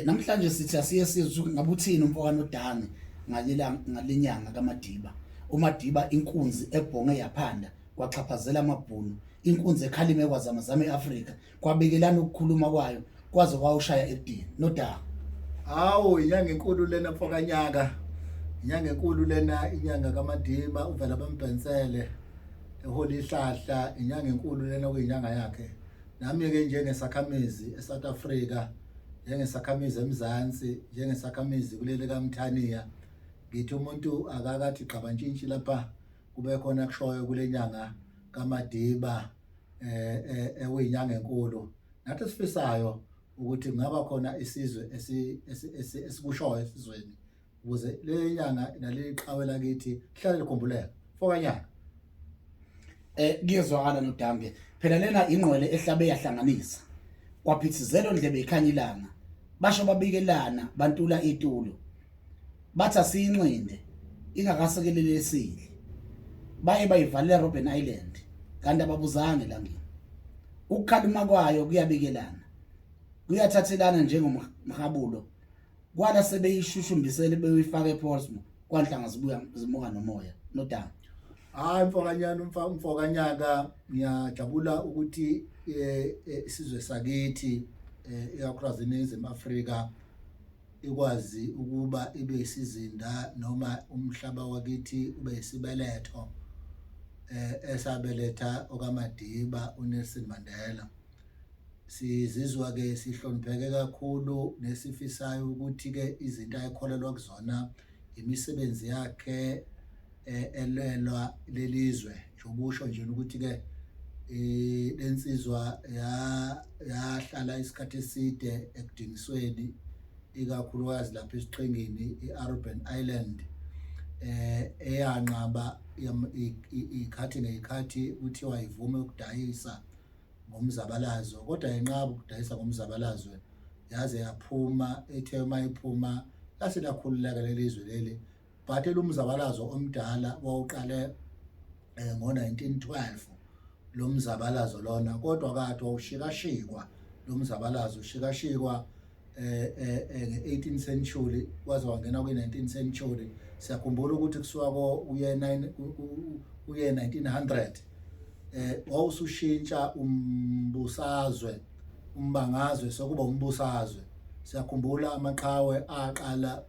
Namhlanje sithi asiye sizwe ngabuthini umfowabo uDani ngalenyanga kaMadiba. uMadiba inkunzi ebhonge yaphanda kwaxhaphazela amabhunu, inkunzi ekhalime kwazamazama eAfrika, kwabekelana ukukhuluma kwayo kwaze kwawushaya edini noDani. Hawu inyanga enkulu lena mfokanyaka, inyanga enkulu lena inyanga kaMadiba uvela bambhensele eholi ihlahla, inyanga enkulu lena kuyinyanga yakhe. Nami ke njengesakhamizi eSouth Africa, njengesakhamizi eMzansi, njengesakhamizi kuleli kaMthaniya, ngithi umuntu akakathi gqabantshintshi lapha kube khona kushoyo kule nyanga kaMadiba ewinyanga enkulu. Nathi sifisayo ukuthi ngaba khona isizwe esikushoyo esizweni ukuze le nyanga naleli qhawe lakithi hlale likhumbuleka mfokanyana. Kuyezwakala noDange, phela lena ingqwele ehlabe yahlanganisa kwaphithizelo ndlebe ikhanya ilanga, basho babikelana bantula itulo bathi asiyinxinde ingakasekelele esidli, baye bayivalela Robben Island kanti ababuzange langini. Ukukhalima kwayo kuyabikelana, kuyathathelana njengomhabulo, kwala sebeyishushumbisele beyifaka ePortsmouth kwanhlanga zibuya zimuka nomoya noDange. Hayi mfokanyana, mfokanyaka, ngiyajabula ukuthi isizwe sakithi ikakhulukazi eNingizimu Afrika ikwazi ukuba ibe isizinda noma umhlaba wakithi ube isibeletho esabeletha okaMadiba uNelson Mandela. Sizizwa ke sihlonipheke kakhulu nesifisayo ukuthi ke izinto ayikholelwa kuzona, imisebenzi yakhe elelwa lelizwe, njobusho nje ukuthi ke lensizwa yahlala isikhathi eside ekudingisweni ikakhulukazi lapha esiqhingini iRobben Island, eyanqaba ikhathi ngekhathi kuthiwa ivume ukudayisa ngomzabalazo, kodwa yenqaba ukudayisa ngomzabalazo yaze yaphuma, ethe mayiphuma lase lakhululeka lelizwe leli. But lumzabalazo omdala wawuqale ngo-1912 lo mzabalazo lona, kodwa kade wawushikashikwa lo mzabalazo, ushikashikwa nge-18th century kwaze wangena kwi-19th century. Siyakhumbula ukuthi kusuka uye 1900 wawusushintsha umbusazwe, umbangazwe sokuba umbusazwe. Siyakhumbula amaqhawe aqala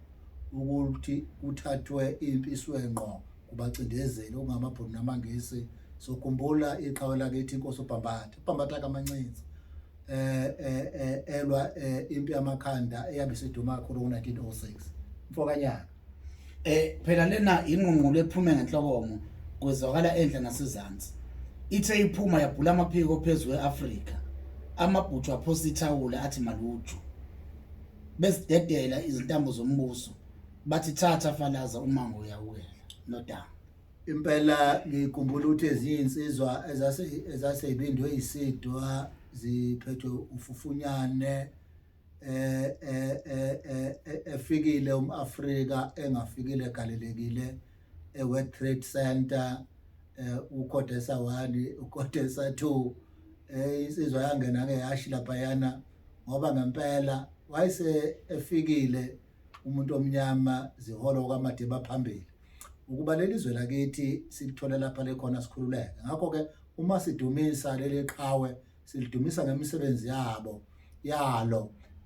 ukuthi kuthathwe impi iswenqo kubacindezeli okungamabhunu namangisi. Sokhumbula iqhawe lakithi inkosi uBhambatha kaMancinza elwa impi yamakhanda eyabe isiduma kakhulu ngo-1906 mfokanyana. Phela lena ingqungqulo ephume ngenhlokomo kwezwakala endle nasezansi, ithe iphuma yabhula amaphiko phezulu eAfrika, amabhuthu aphosa ithawula athi maluju, besidedela izintambo zombuso bathi thatha falaza umango uyawela noDange. Impela ngikhumbula ukuthi ezinye insizwa ezaseyibindwe isidwa ziphethwe ufufunyane efikile umAfrika engafikile egalelekile eWorld Trade Center, uKhodesa 1 uKhodesa 2, insizwa yangena ke yashi laphayana ngoba ngempela wayese efikile umuntu omnyama ziholo kaMadiba phambili ukuba lelizwe lakithi silithole lapha lekhona sikhululeke. Ngakho ke uma sidumisa leli qhawe silidumisa ngemisebenzi yalo,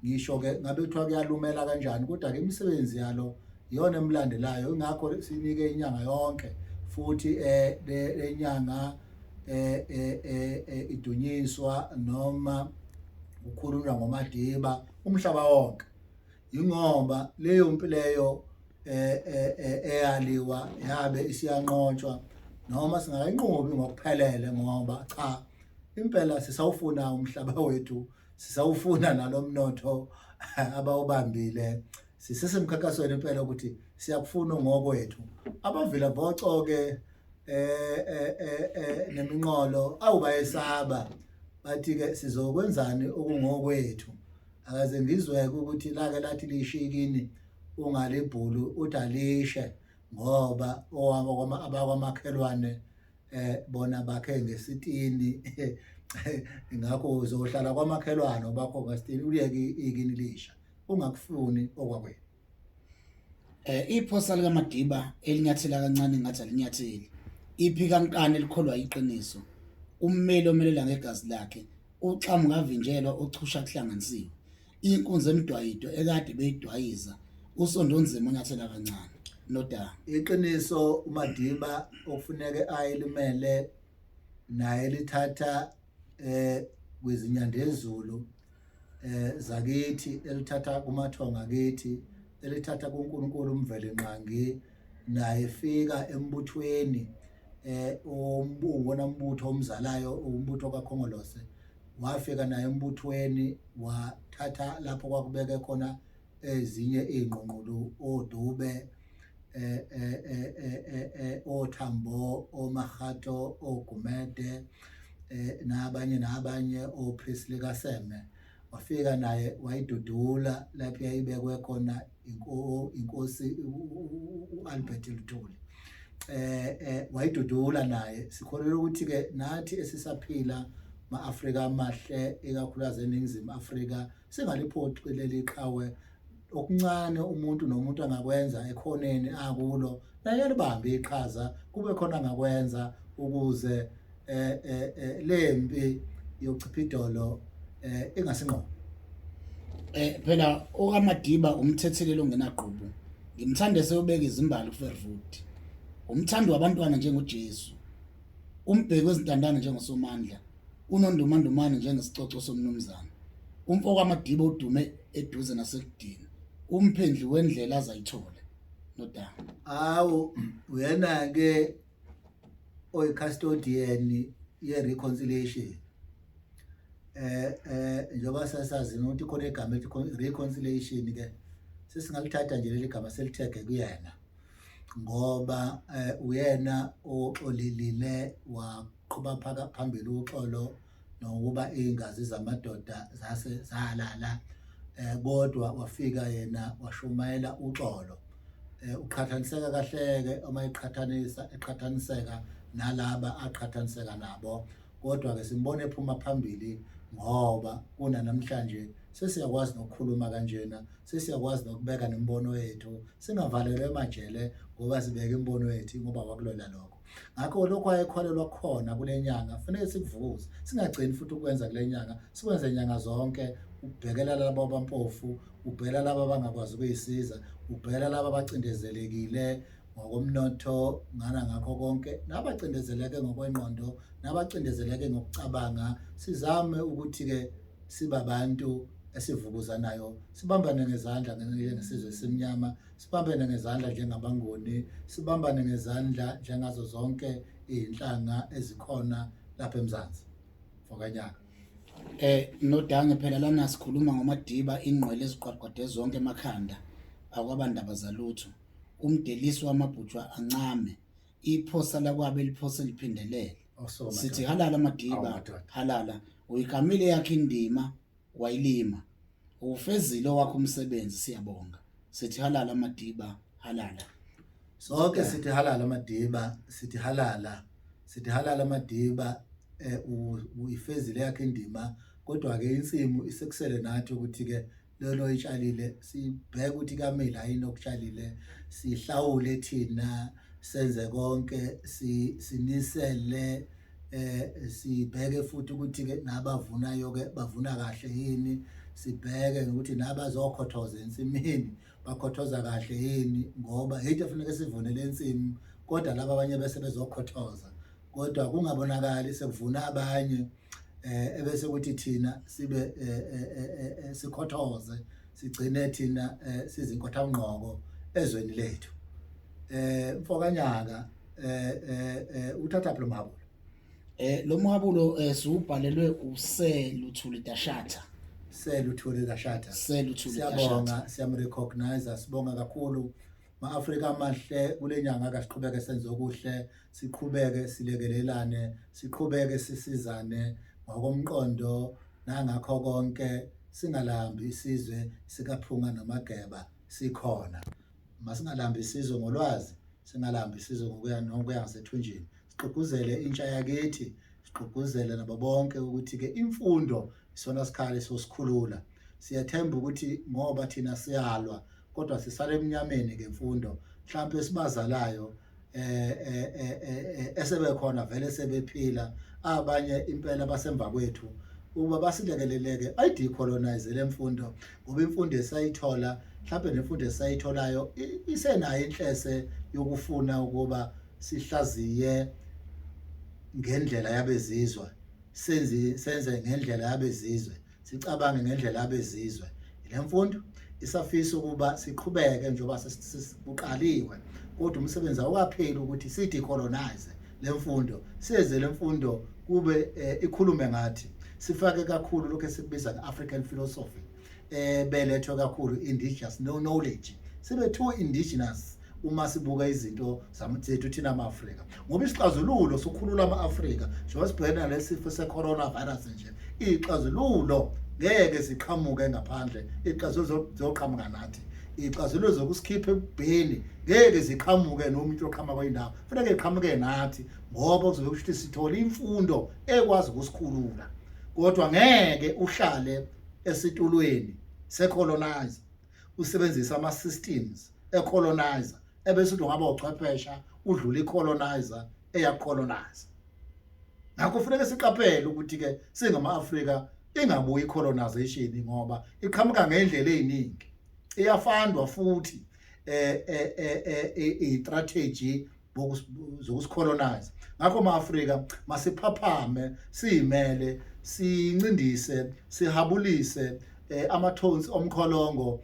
ngisho ke ngabe kuthiwa kuyalumela kanjani, kodwa ke imisebenzi yalo iyona emlandelayo. Ingakho sinike inyanga yonke futhi lenyanga idunyiswa noma ukukhulunywa ngoMadiba umhlaba wonke, ingoba leyo mpi leyo eyaliwa yabe isiyanqotshwa noma singayinqobi ngokuphelele, ngoba cha impela sisawufuna umhlaba wethu, sisawufuna nalomnotho abawubambile. Sisesemkhankasweni impela ukuthi siyakufuna ngokwethu. Abavila bocoke neminqolo awubayesaba bathi ke sizokwenzani okungokwethu. Akaze ngizwe ukuthi lake lathi lishikini ungalibhulu uthalishe ngoba abakwamakhelwane bona bakhe ngesitini ngakho uzohlala kwamakhelwane bakho ngesitini uliyeke ikini lisha. ungakufuni okwakwena. Iphosa lika Madiba elinyathela kancane ngathi alinyatheli iphika kankane likholwa iqiniso ummeli omelela ngegazi lakhe uxamu ngavinjelwa ochusha kuhlanganisiwe inkunzi emdwayido ekade beyidwayiza usondonzima onyathela kancane noda Iqiniso uMadiba okufuneke ayilimele naye lithatha kwizinyandezulu zakithi elithatha kumathonga akithi elithatha kuNkulunkulu umvele nqangi naye efika embuthweni wona mbutho omzalayo umbutho kaKhongolose wafika naye embuthweni wathatha lapho kwakubeke khona ezinye izingqongqolo oDube oThambo oMahato oGumede nabanye oPrisley kaSeme wafika naye wayidudula lapho yayibekwe khona inkosi uAlbert Luthuli wayidudula naye sikholelwa ukuthi ke nathi esisaphila maAfrika amahle ikakhulukazi eNingizimu Afrika singaliphoqi leli qhawe okuncane umuntu nomuntu angakwenza ekhoneni akulo naye libambe iqhaza kube khona angakwenza ukuze lempi yochipidolo ingasinqobo. Phela okaMadiba umthethelelo ongenaqhubu ngimthande seyobeka izimbali kuFerwood umthando wabantwana njengoJesu umbheki wezintandane njengosomandla unondumandumane njengesicoco somnumzana umfoko kaMadiba udume eduze nasekudini umphendli wendlela azayithola nodaba Awu uyena ke oyicustodian ye-reconciliation njengoba sasazi ukuthi khona igama elithi reconciliation ke sesingalithatha nje leli gama selithege kuyena ngoba uyena oxolilile waqhuba phambili uxolo nokuba ingazi zamadoda zase zalala kodwa wafika yena washumayela uxolo uqhathaniseka kahleke uma eqhathaniseka nalaba aqhathaniseka nabo kodwa ke simbone ephuma phambili ngoba kuna namhlanje sesiyakwazi nokukhuluma kanjena sesiyakwazi nokubeka nembono yethu singavalelwe emajele ngoba sibeka imbono yethu ngoba wakulola lokho ngakho lokho ayekholelwa khona kule nyanga kufanele sikuvuze singagcini futhi ukwenza kule nyanga sikwenze inyanga zonke ubhekela labo abampofu ubhekela labo abangakwazi ukuyisiza ubhekela labo abacindezelekile ngokomnotho ngakho konke nabacindezeleke ngokwengqondo nabacindezeleke ngokucabanga sizame ukuthi ke sibabantu esivukuzanayo sibambane ngezandla ngesizwe simnyama sibambane ngezandla njengabangoni sibambane ngezandla njengazo zonke izinhlanga ezikhona lapha eMzansi fokanyaka nodange phela lana sikhuluma ngoMadiba ingqwele eziqwaqwade zonke emakhanda akwabandaba zalutho umdelisi wamabhutshwa ancame iphosa lakwabe liphose liphindelele sithi halala Madiba halala uyigamile yakhe indima wayilima ufezile wakho umsebenzi siyabonga sithi halala Madiba halala sonke sithi halala Madiba sithi halala Madiba uyifezile yakhe indima kodwa ke insimu isekusele nathi ukuthi ke lelo itshalile sibheke ukuthi kamila yini okutshalile sihlawule thina senze konke sinisele sibheke futhi ukuthi ke nabavunayo ke bavuna kahle yini sibheke ukuthi nabazokhothoza ensimini bakhothoza kahle yini ngoba hithe kufanele sivune lensimu kodwa laba abanye bese bezokhothoza kodwa kungabonakali sekuvuna abanye ebese ukuthi thina sibe sikhothoze sigcine thina sizinkotha ngqoko ezweni lethu mfokanyaka uthatha lo mabulo lo mabulo siubhalelwe uSeluthuli Dashatha siyabonga siyamrecognize sibonga kakhulu maAfrika amahle kule nyanga akasiqhubeke senze okuhle siqhubeke silekelelane siqhubeke sisizane ngokomqondo nangakho konke singalambi isizwe sikaphunga namageba sikhona masingalambi isizwe ngolwazi singalambi isizwe ngokuya ngasethunjini siqhuguzele intsha yakithi siqhuguzele nabo bonke ukuthi ke imfundo isona sikhali sosikhulula siyathemba ukuthi ngoba thina siyalwa kodwa sisale eminyameni ngemfundo mhlawumbe esibazalayo esebekhona vele sebephila abanye impela basemva kwethu uba basilekeleleke ayidecolonize lemfundo ngoba imfundo esayithola mhlawumbe nemfundo esayitholayo isenayo inhlese yokufuna ukuba sihlaziye ngendlela yabezizwe senze ngendlela yabezizwe sicabange ngendlela yabezizwe lemfundo isafisa ukuba siqhubeke njengoba sesibuqaliwe kodwa umsebenzi awukapheli ukuthi sidecolonize lemfundo size lemfundo kube ikhulume ngathi sifake kakhulu lokho esikubiza ngeAfrican philosophy belethwe kakhulu indigenous knowledge sibe too indigenous uma sibuka izinto zethu thina ama-Afrika ngoba isixazululo sokukhulula ama-Afrika njengoba sibhekana lesifo se-coronavirus nje ixazululo ngeke siqhamuke ngaphandle ixazululo zoqhamuka nathi ixazululo zokusikhipha ebubheni ngeke ziqhamuke nomuntu oqhamuka kwindawo kufanele iqhamuke nathi ngoba kuzobe kusho sithola imfundo ekwazi ukusikhulula kodwa ngeke uhlale esitulweni secolonize usebenzisa ama-systems ecolonizer ebese uthi ungaba uchwephesha udlula icolonizer eyacolonize ngakho kufanele siqaphele ukuthi ke singama-Afrika ingabuyi icolonization ngoba iqhamuka ngendlela eziningi iyafandwa futhi i-strategy zokusicolonize ngakho ama-Afrika masiphaphame siyimele sincindise sihabulise amathonsi omkholongo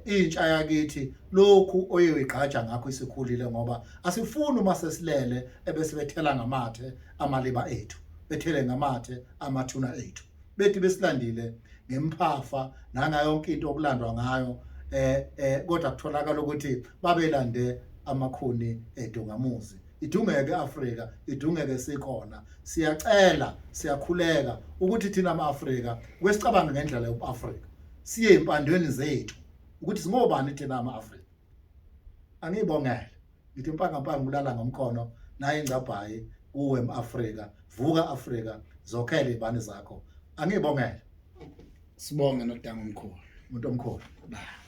intsha yakithi lokhu oyigatsha ngakho isikhulile ngoba asifuni uma sesilele ebese bethela ngamathe amaliba ethu bethele ngamathe amathuna ethu bethi besilandile ngemphafa nanga yonke into okulandwa ngayo kodwa kutholakala ukuthi babelande amakhuni edungamuzi idungeke Afrika idungeke sikhona siyacela siyakhuleka ukuthi thina ama-Afrika kwesicabanga ngendlela yobuAfrika siye impandweni zethu ukuthi singobani thina ama-Afrika angibongele ngithi mpanga kulala ngomkhono naye ingcabhayi kuwe em-Afrika vuka Afrika zokhele izibani zakho angibongele sibonge nodanga omkhulu umuntu omkhulu ba